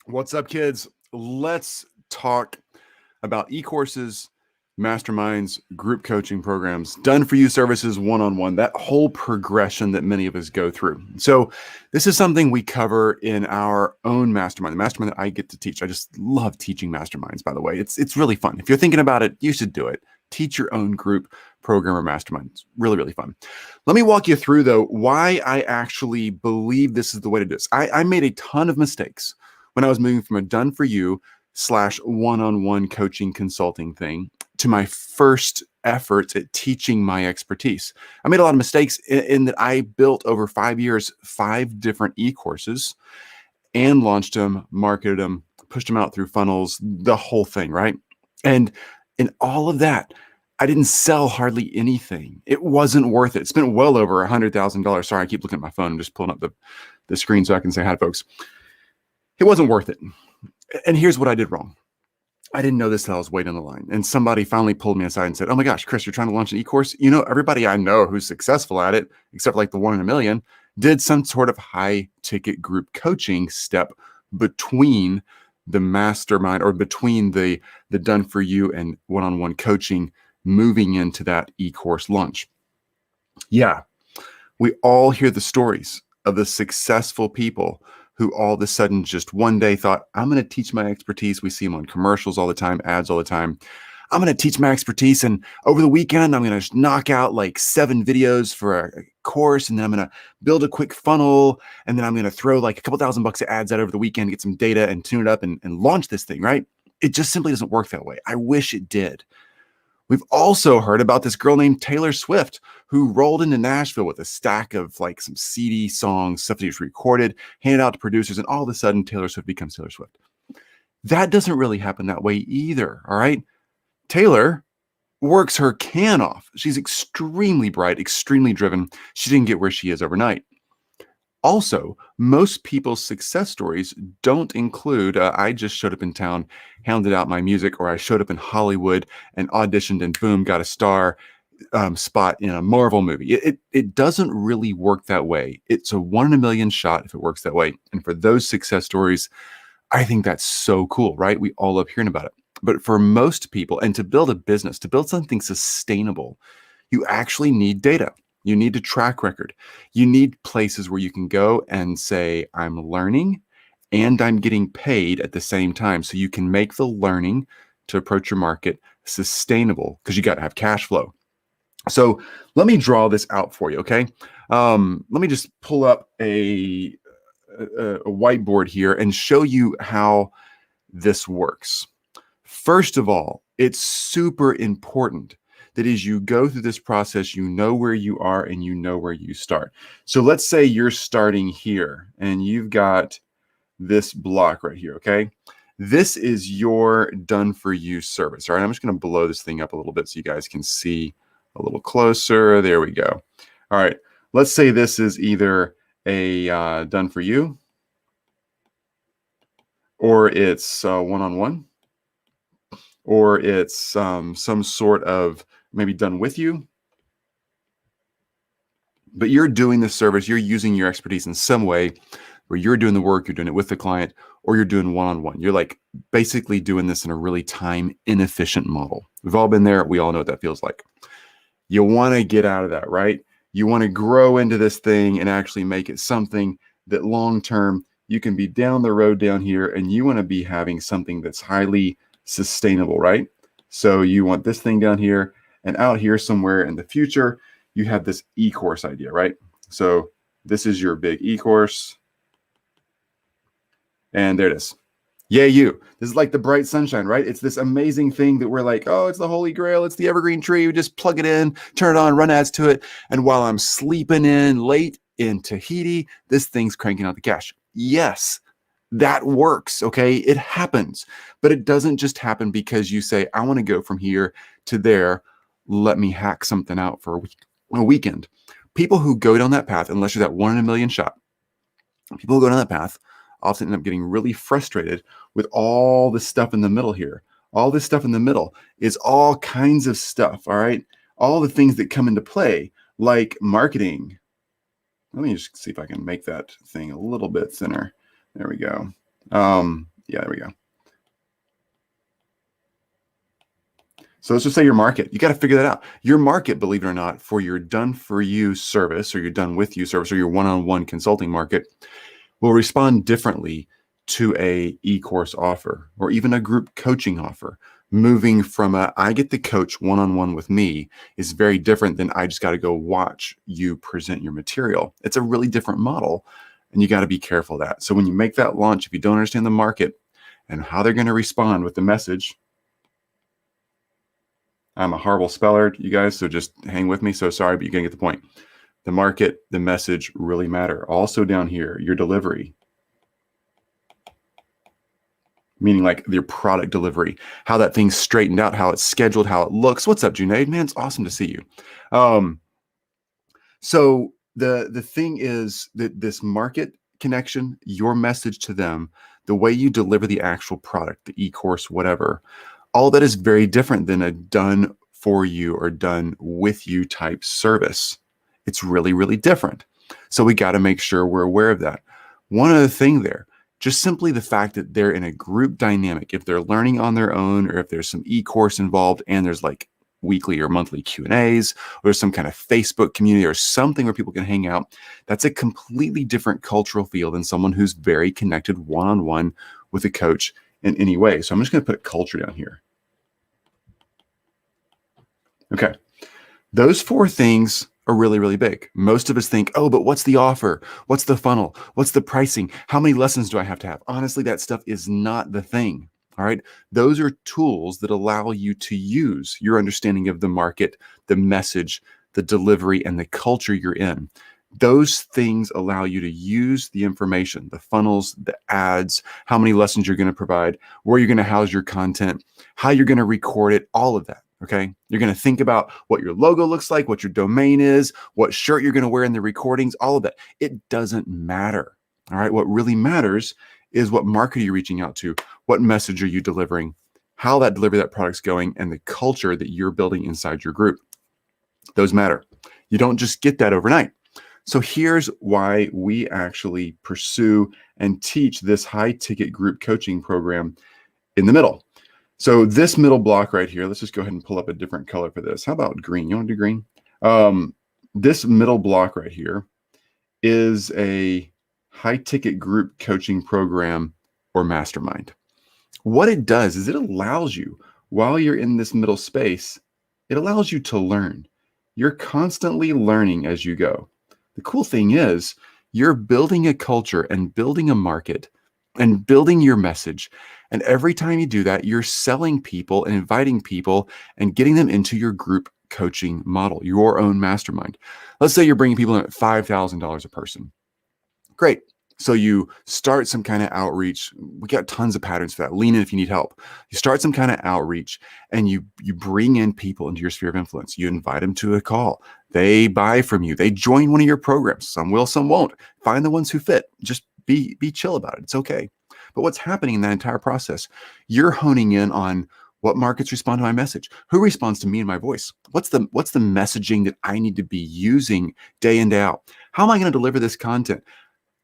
What's up, kids? Let's talk about e-courses, masterminds, group coaching programs, done-for-you services, one-on-one, that whole progression that many of us go through. So this is something we cover in our own mastermind, the mastermind that I get to teach. I just love teaching masterminds, by the way. It's really fun. If you're thinking about it, you should do it. Teach your own group program or mastermind. It's really, really fun. Let me walk you through, though, why I actually believe this is the way to do this. I made a ton of mistakes when I was moving from a done-for-you / one-on-one coaching consulting thing to my first efforts at teaching my expertise. I made a lot of mistakes in that I built over 5 years, 5 different e-courses and launched them, marketed them, pushed them out through funnels, the whole thing, right? And in all of that, I didn't sell hardly anything. It wasn't worth it. Spent well over $100,000. Sorry, I keep looking at my phone. I'm just pulling up the screen so I can say hi to folks. It wasn't worth it. And here's what I did wrong. I didn't know this till I was waiting on the line. And somebody finally pulled me aside and said, "Oh my gosh, Chris, you're trying to launch an e-course? You know, everybody I know who's successful at it, except like the 1 in a million, did some sort of high ticket group coaching step between the mastermind or between the done for you and one-on-one coaching moving into that e-course launch." Yeah, we all hear the stories of the successful people who all of a sudden just one day thought, "I'm going to teach my expertise." We see them on commercials all the time, ads all the time. "I'm going to teach my expertise, and over the weekend, I'm going to knock out like 7 videos for a course, and then I'm going to build a quick funnel, and then I'm going to throw like a couple $1,000 of ads out over the weekend, get some data and tune it up and launch this thing," right? It just simply doesn't work that way. I wish it did. We've also heard about this girl named Taylor Swift who rolled into Nashville with a stack of like some CD songs, stuff that she's recorded, handed out to producers, and all of a sudden Taylor Swift becomes Taylor Swift. That doesn't really happen that way either, all right? Taylor works her can off. She's extremely bright, extremely driven. She didn't get where she is overnight. Also, most people's success stories don't include, I just showed up in town, handed out my music, or I showed up in Hollywood and auditioned and boom, got a star spot in a Marvel movie. It doesn't really work that way. It's a 1 in a million shot if it works that way. And for those success stories, I think that's so cool, right? We all love hearing about it. But for most people, and to build a business, to build something sustainable, you actually need data. You need a track record. You need places where you can go and say, "I'm learning and I'm getting paid at the same time." So you can make the learning to approach your market sustainable, because you got to have cash flow. So let me draw this out for you, okay? Let me just pull up a whiteboard here and show you how this works. First of all, it's super important that as you go through this process, you know where you are and you know where you start. So let's say you're starting here and you've got this block right here, okay? This is your done for you service. All right, I'm just going to blow this thing up a little bit so you guys can see a little closer. There we go. All right, let's say this is either a done for you, or it's one-on-one, or it's some sort of maybe done with you. But you're doing this service, you're using your expertise in some way where you're doing the work, you're doing it with the client, or you're doing one-on-one. You're like basically doing this in a really time inefficient model. We've all been there. We all know what that feels like. You want to get out of that, right? You want to grow into this thing and actually make it something that long-term you can be down the road down here, and you want to be having something that's highly sustainable, right? So you want this thing down here, and out here somewhere in the future, you have this e-course idea, right? So this is your big e-course. And there it is. Yay, you. This is like the bright sunshine, right? It's this amazing thing that we're like, oh, it's the holy grail. It's the evergreen tree. We just plug it in, turn it on, run ads to it. And while I'm sleeping in late in Tahiti, this thing's cranking out the cash. Yes, that works, okay? It happens. But it doesn't just happen because you say, "I want to go from here to there. Let me hack something out for a weekend." People who go down that path, unless you're that 1 in a million shot, people who go down that path often end up getting really frustrated with all the stuff in the middle here. All this stuff in the middle is all kinds of stuff, all right? All the things that come into play, like marketing. Let me just see if I can make that thing a little bit thinner. There we go. Yeah, there we go. So let's just say your market. You got to figure that out. Your market, believe it or not, for your done for you service or your done with you service or your one-on-one consulting market will respond differently to a e-course offer or even a group coaching offer. Moving from I get to coach one-on-one with me is very different than I just got to go watch you present your material. It's a really different model, and you got to be careful of that. So when you make that launch, if you don't understand the market and how they're going to respond with the message, I'm a horrible speller, you guys, so just hang with me. So sorry, but you're going to get the point. The market, the message really matter. Also down here, your delivery, meaning like your product delivery, how that thing's straightened out, how it's scheduled, how it looks. What's up, Junaid? Man, it's awesome to see you. So the thing is that this market connection, your message to them, the way you deliver the actual product, the e-course, whatever, all that is very different than a done for you or done with you type service. It's really, really different. So we got to make sure we're aware of that. One other thing there, just simply the fact that they're in a group dynamic, if they're learning on their own or if there's some e-course involved and there's like weekly or monthly Q&As or some kind of Facebook community or something where people can hang out, that's a completely different cultural feel than someone who's very connected one-on-one with a coach in any way. So I'm just going to put culture down here. Okay. Those four things are really, really big. Most of us think, oh, but what's the offer? What's the funnel? What's the pricing? How many lessons do I have to have? Honestly, that stuff is not the thing. All right. Those are tools that allow you to use your understanding of the market, the message, the delivery, and the culture you're in. Those things allow you to use the information, the funnels, the ads, how many lessons you're going to provide, where you're going to house your content, how you're going to record it, all of that. Okay. You're going to think about what your logo looks like, what your domain is, what shirt you're going to wear in the recordings, all of that. It doesn't matter. All right. What really matters is what market are you reaching out to? What message are you delivering? How that delivery, that product's going, and the culture that you're building inside your group. Those matter. You don't just get that overnight. So here's why we actually pursue and teach this high ticket group coaching program in the middle. So this middle block right here, let's just go ahead and pull up a different color for this. How about green? You want to do green? This middle block right here is a high ticket group coaching program or mastermind. What it does is it allows you, while you're in this middle space, it allows you to learn. You're constantly learning as you go. The cool thing is you're building a culture and building a market and building your message. And every time you do that, you're selling people and inviting people and getting them into your group coaching model, your own mastermind. Let's say you're bringing people in at $5,000 a person. Great. So you start some kind of outreach. We got tons of patterns for that. Lean in if you need help. You start some kind of outreach and you bring in people into your sphere of influence. You invite them to a call. They buy from you. They join one of your programs. Some will, some won't. Find the ones who fit. Just be chill about it. It's okay. But what's happening in that entire process? You're honing in on what markets respond to my message. Who responds to me and my voice? What's the messaging that I need to be using day in, day out? How am I going to deliver this content?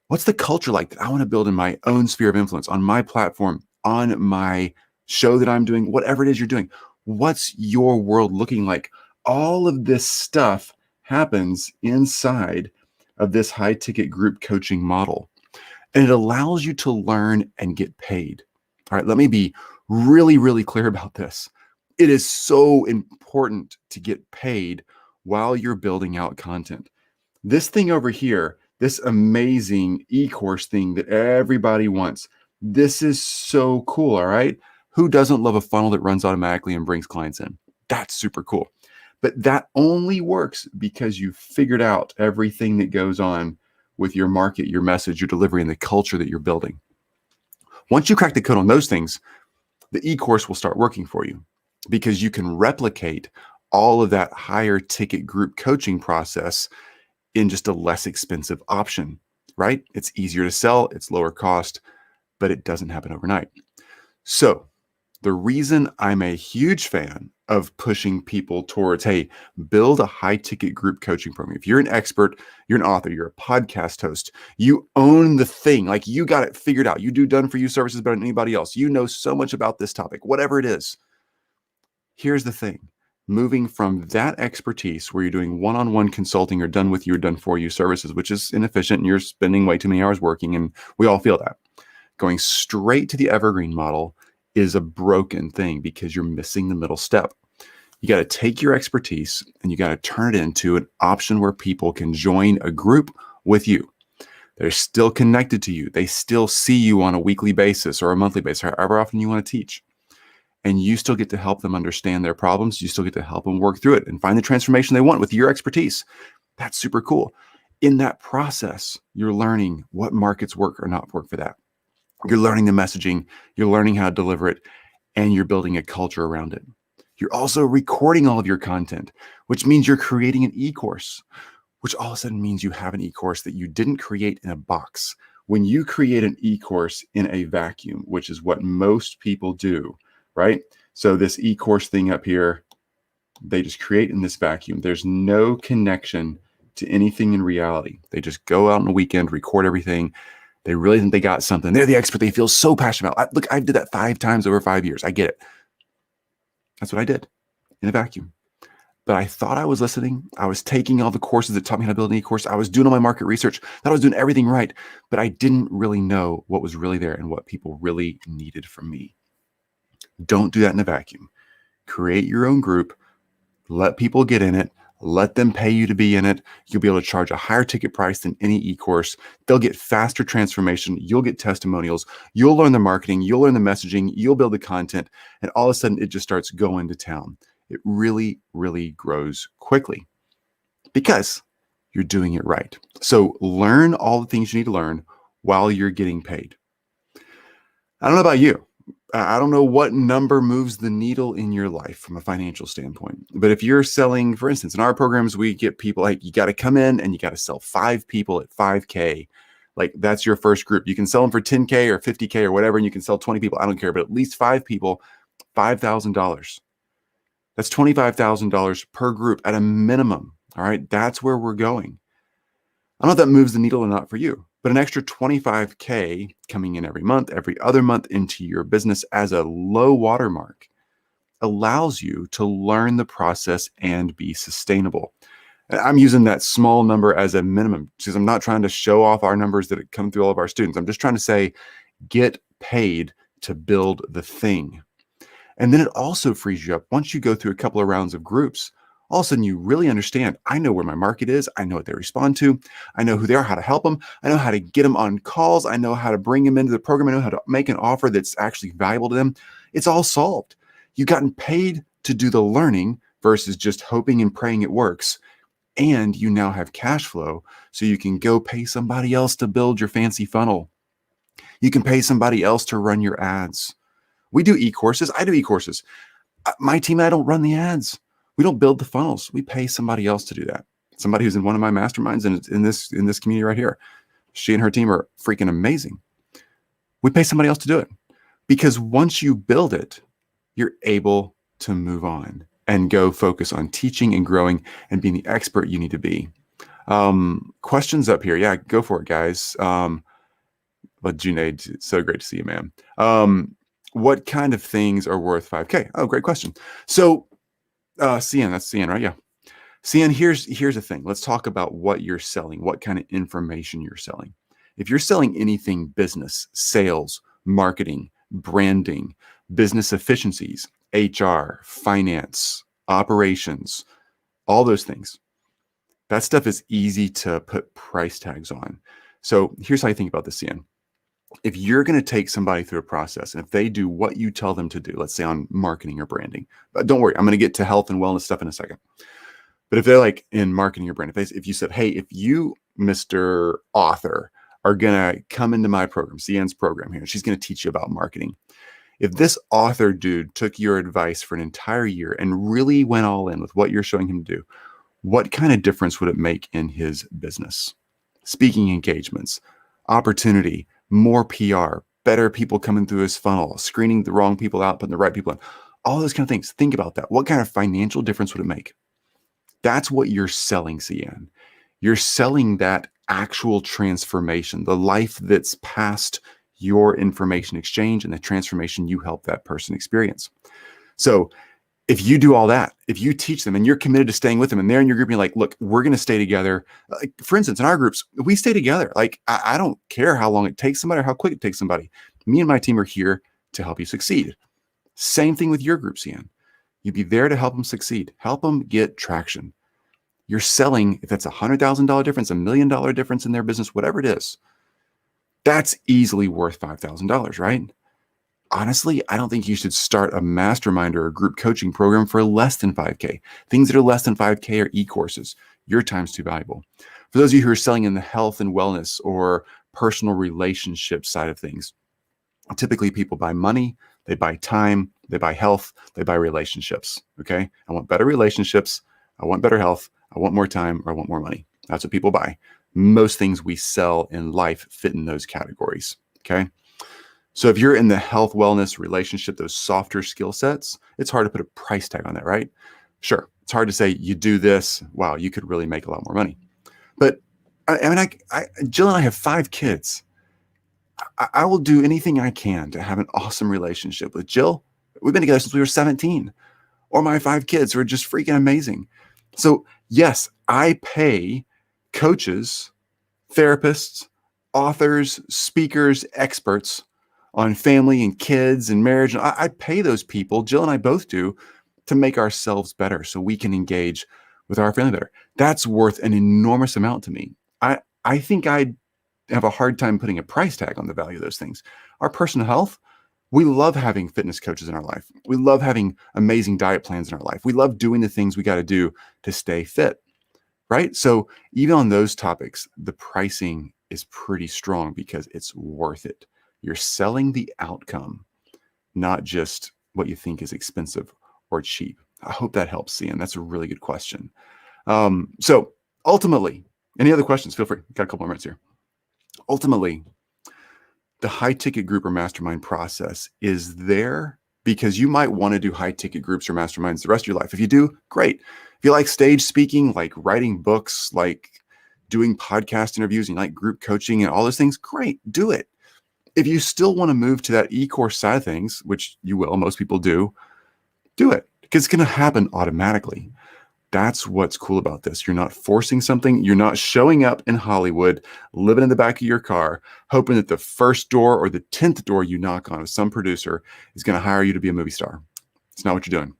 What's the culture like that I want to build in my own sphere of influence, on my platform, on my show that I'm doing, whatever it is you're doing? What's your world looking like? All of this stuff happens inside of this high ticket group coaching model. And it allows you to learn and get paid. All right, let me be really, really clear about this. It is so important to get paid while you're building out content. This thing over here, this amazing e-course thing that everybody wants, this is so cool, all right? Who doesn't love a funnel that runs automatically and brings clients in? That's super cool. But that only works because you figured out everything that goes on with your market, your message, your delivery, and the culture that you're building. Once you crack the code on those things, the e-course will start working for you because you can replicate all of that higher ticket group coaching process in just a less expensive option, right? It's easier to sell, it's lower cost, but it doesn't happen overnight. So the reason I'm a huge fan of pushing people towards, hey, build a high ticket group coaching program. If you're an expert, you're an author, you're a podcast host, you own the thing, like you got it figured out. You do done for you services better than anybody else. You know so much about this topic, whatever it is. Here's the thing. Moving from that expertise where you're doing one-on-one consulting or done with you or done for you services, which is inefficient and you're spending way too many hours working, and we all feel that. Going straight to the evergreen model is a broken thing because you're missing the middle step. You got to take your expertise and you got to turn it into an option where people can join a group with you. They're still connected to you. They still see you on a weekly basis or a monthly basis, however often you want to teach. And you still get to help them understand their problems. You still get to help them work through it and find the transformation they want with your expertise. That's super cool. In that process, you're learning what markets work or not work for that. You're learning the messaging, you're learning how to deliver it, and you're building a culture around it. You're also recording all of your content, which means you're creating an e-course, which all of a sudden means you have an e-course that you didn't create in a box. When you create an e-course in a vacuum, which is what most people do, right? So this e-course thing up here, they just create in this vacuum. There's no connection to anything in reality. They just go out on the weekend, record everything. They really think they got something. They're the expert. They feel so passionate about. Look, I did that 5 times over 5 years. I get it. That's what I did in a vacuum. But I thought I was listening. I was taking all the courses that taught me how to build an e-course. I was doing all my market research. Thought I was doing everything right. But I didn't really know what was really there and what people really needed from me. Don't do that in a vacuum. Create your own group. Let people get in it. Let them pay you to be in it. You'll be able to charge a higher ticket price than any e-course. They'll get faster transformation. You'll get testimonials. You'll learn the marketing. You'll learn the messaging. You'll build the content. And all of a sudden, it just starts going to town. It really, really grows quickly because you're doing it right. So learn all the things you need to learn while you're getting paid. I don't know about you. I don't know what number moves the needle in your life from a financial standpoint. But if you're selling, for instance, in our programs, we get people like, you got to come in and you got to sell 5 people at 5K. Like that's your first group. You can sell them for 10K or 50K or whatever, and you can sell 20 people. I don't care, but at least 5 people, $5,000. That's $25,000 per group at a minimum. All right. That's where we're going. I don't know if that moves the needle or not for you, but an extra 25K coming in every month, every other month into your business as a low watermark allows you to learn the process and be sustainable. And I'm using that small number as a minimum because I'm not trying to show off our numbers that come through all of our students. I'm just trying to say, get paid to build the thing. And then it also frees you up. Once you go through a couple of rounds of groups, all of a sudden you really understand, I know where my market is. I know what they respond to. I know who they are, how to help them. I know how to get them on calls. I know how to bring them into the program. I know how to make an offer that's actually valuable to them. It's all solved. You've gotten paid to do the learning versus just hoping and praying it works. And you now have cash flow so you can go pay somebody else to build your fancy funnel. You can pay somebody else to run your ads. We do e-courses. I do e-courses. My team and I don't run the ads. We don't build the funnels. We pay somebody else to do that. Somebody who's in one of my masterminds and in this community right here. She and her team are freaking amazing. We pay somebody else to do it because once you build it, you're able to move on and go focus on teaching and growing and being the expert you need to be. Questions up here. Yeah, go for it, guys. But Junaid, it's so great to see you, man. What kind of things are worth 5K? Oh, great question. So CN, that's CN, right? Yeah. CN, here's the thing. Let's talk about what you're selling, what kind of information you're selling. If you're selling anything business, sales, marketing, branding, business efficiencies, HR, finance, operations, all those things, that stuff is easy to put price tags on. So here's how I think about this, CN. If you're going to take somebody through a process and if they do what you tell them to do, let's say on marketing or branding, but don't worry, I'm going to get to health and wellness stuff in a second. But if they're like in marketing or branding, if you said, hey, if you, Mr. Author, are going to come into my program, CN's program here, she's going to teach you about marketing. If this author dude took your advice for an entire year and really went all in with what you're showing him to do, what kind of difference would it make in his business? Speaking engagements, opportunity, more PR, better people coming through his funnel, screening the wrong people out, putting the right people in. All those kind of things. Think about that. What kind of financial difference would it make? That's what you're selling, CN. You're selling that actual transformation, the life that's past your information exchange and the transformation you help that person experience. So if you do all that, if you teach them and you're committed to staying with them and they're in your group, and you're like, look, we're going to stay together. Like, for instance, in our groups, we stay together. Like, I don't care how long it takes somebody or how quick it takes somebody. Me and my team are here to help you succeed. Same thing with your group, CN. You'd be there to help them succeed, help them get traction. You're selling, if that's $100,000 difference, $1 million difference in their business, whatever it is, that's easily worth $5,000, right? Honestly, I don't think you should start a mastermind or a group coaching program for less than 5K. Things that are less than 5K are e-courses. Your time's too valuable. For those of you who are selling in the health and wellness or personal relationship side of things, typically people buy money, they buy time, they buy health, they buy relationships. Okay. I want better relationships. I want better health. I want more time, or I want more money. That's what people buy. Most things we sell in life fit in those categories. Okay. So if you're in the health, wellness, relationship, those softer skill sets, it's hard to put a price tag on that, right? Sure. It's hard to say you do this. Wow, you could really make a lot more money. But Jill and I have 5 kids. I will do anything I can to have an awesome relationship with Jill. We've been together since we were 17, or my 5 kids who are just freaking amazing. So yes, I pay coaches, therapists, authors, speakers, experts on family and kids and marriage. I pay those people, Jill and I both do, to make ourselves better so we can engage with our family better. That's worth an enormous amount to me. I think I'd have a hard time putting a price tag on the value of those things. Our personal health, we love having fitness coaches in our life. We love having amazing diet plans in our life. We love doing the things we got to do to stay fit, right? So even on those topics, the pricing is pretty strong because it's worth it. You're selling the outcome, not just what you think is expensive or cheap. I hope that helps, Ian. That's a really good question. So ultimately, any other questions? Feel free. Got a couple more minutes here. Ultimately, the high ticket group or mastermind process is there because you might want to do high ticket groups or masterminds the rest of your life. If you do, great. If you like stage speaking, like writing books, like doing podcast interviews, and you like group coaching and all those things, great, do it. If you still want to move to that e-course side of things, which you will, most people do it because it's going to happen automatically. That's what's cool about this. You're not forcing something. You're not showing up in Hollywood, living in the back of your car, hoping that the first door or the 10th door you knock on of some producer is going to hire you to be a movie star. It's not what you're doing.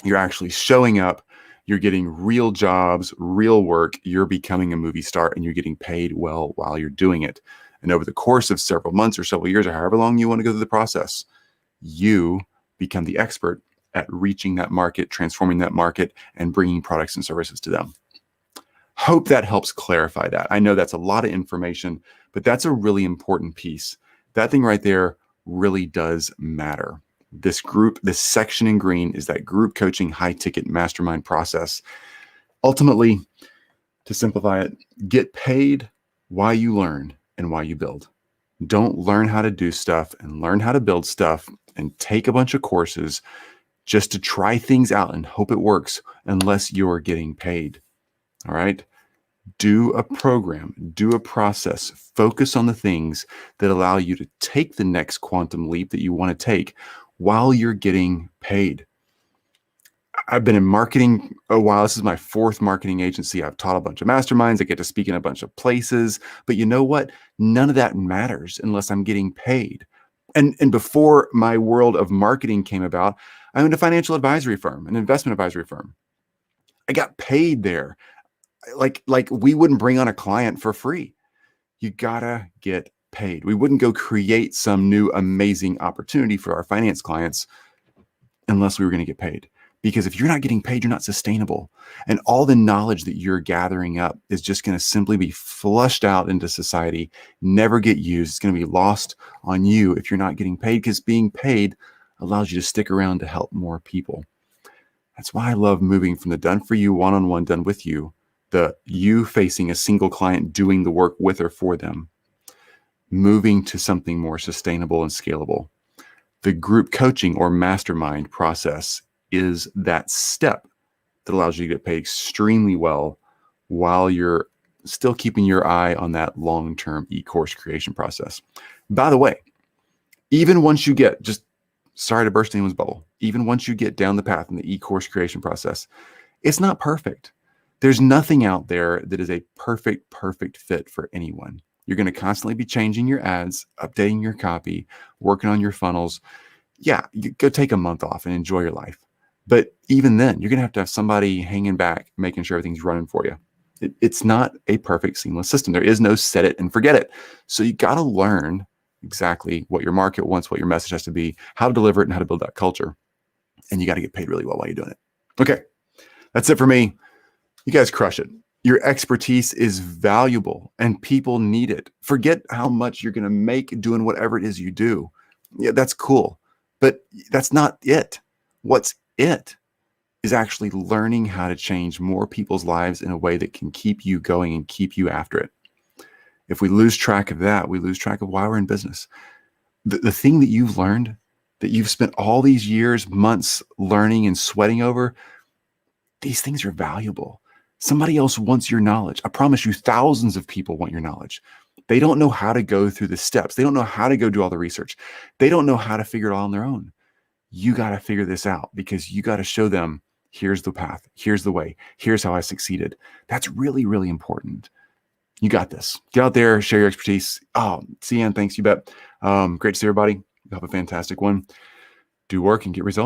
You're actually showing up. You're getting real jobs, real work. You're becoming a movie star and you're getting paid well while you're doing it. And over the course of several months or several years or however long you want to go through the process, you become the expert at reaching that market, transforming that market, and bringing products and services to them. Hope that helps clarify that. I know that's a lot of information, but that's a really important piece. That thing right there really does matter. This group, this section in green is that group coaching high ticket mastermind process. Ultimately, to simplify it, get paid while you learn and while you build. Don't learn how to do stuff and learn how to build stuff and take a bunch of courses just to try things out and hope it works unless you're getting paid. All right. Do a program, do a process, focus on the things that allow you to take the next quantum leap that you want to take while you're getting paid. I've been in marketing a while. This is my 4th marketing agency. I've taught a bunch of masterminds. I get to speak in a bunch of places, but you know what? None of that matters unless I'm getting paid. And before my world of marketing came about, I owned a financial advisory firm, an investment advisory firm. I got paid there. Like we wouldn't bring on a client for free. You gotta get paid. We wouldn't go create some new amazing opportunity for our finance clients unless we were going to get paid. Because if you're not getting paid, you're not sustainable. And all the knowledge that you're gathering up is just going to simply be flushed out into society, never get used. It's going to be lost on you if you're not getting paid, because being paid allows you to stick around to help more people. That's why I love moving from the done for you, one-on-one, done with you, the you facing a single client doing the work with or for them, moving to something more sustainable and scalable. The group coaching or mastermind process is that step that allows you to get paid extremely well while you're still keeping your eye on that long-term e-course creation process. By the way, even once you get, just sorry to burst anyone's bubble, even once you get down the path in the e-course creation process, it's not perfect. There's nothing out there that is a perfect fit for anyone. You're going to constantly be changing your ads, updating your copy, working on your funnels. Yeah, you go take a month off and enjoy your life. But even then, you're going to have somebody hanging back, making sure everything's running for you. It's not a perfect seamless system. There is no set it and forget it. So you got to learn exactly what your market wants, what your message has to be, how to deliver it, and how to build that culture. And you got to get paid really well while you're doing it. Okay, that's it for me. You guys crush it. Your expertise is valuable and people need it. Forget how much you're going to make doing whatever it is you do. Yeah, that's cool, but that's not it. What's it is actually learning how to change more people's lives in a way that can keep you going and keep you after it. If we lose track of that, we lose track of why we're in business. The thing that you've learned, that you've spent all these years, months learning and sweating over, these things are valuable. Somebody else wants your knowledge. I promise you, thousands of people want your knowledge. They don't know how to go through the steps. They don't know how to go do all the research. They don't know how to figure it all on their own. You got to figure this out because you got to show them, here's the path, here's the way, here's how I succeeded. That's really, really important. You got this. Get out there, share your expertise. Oh, CN, thanks, you bet. Great to see everybody. Have a fantastic one. Do work and get results.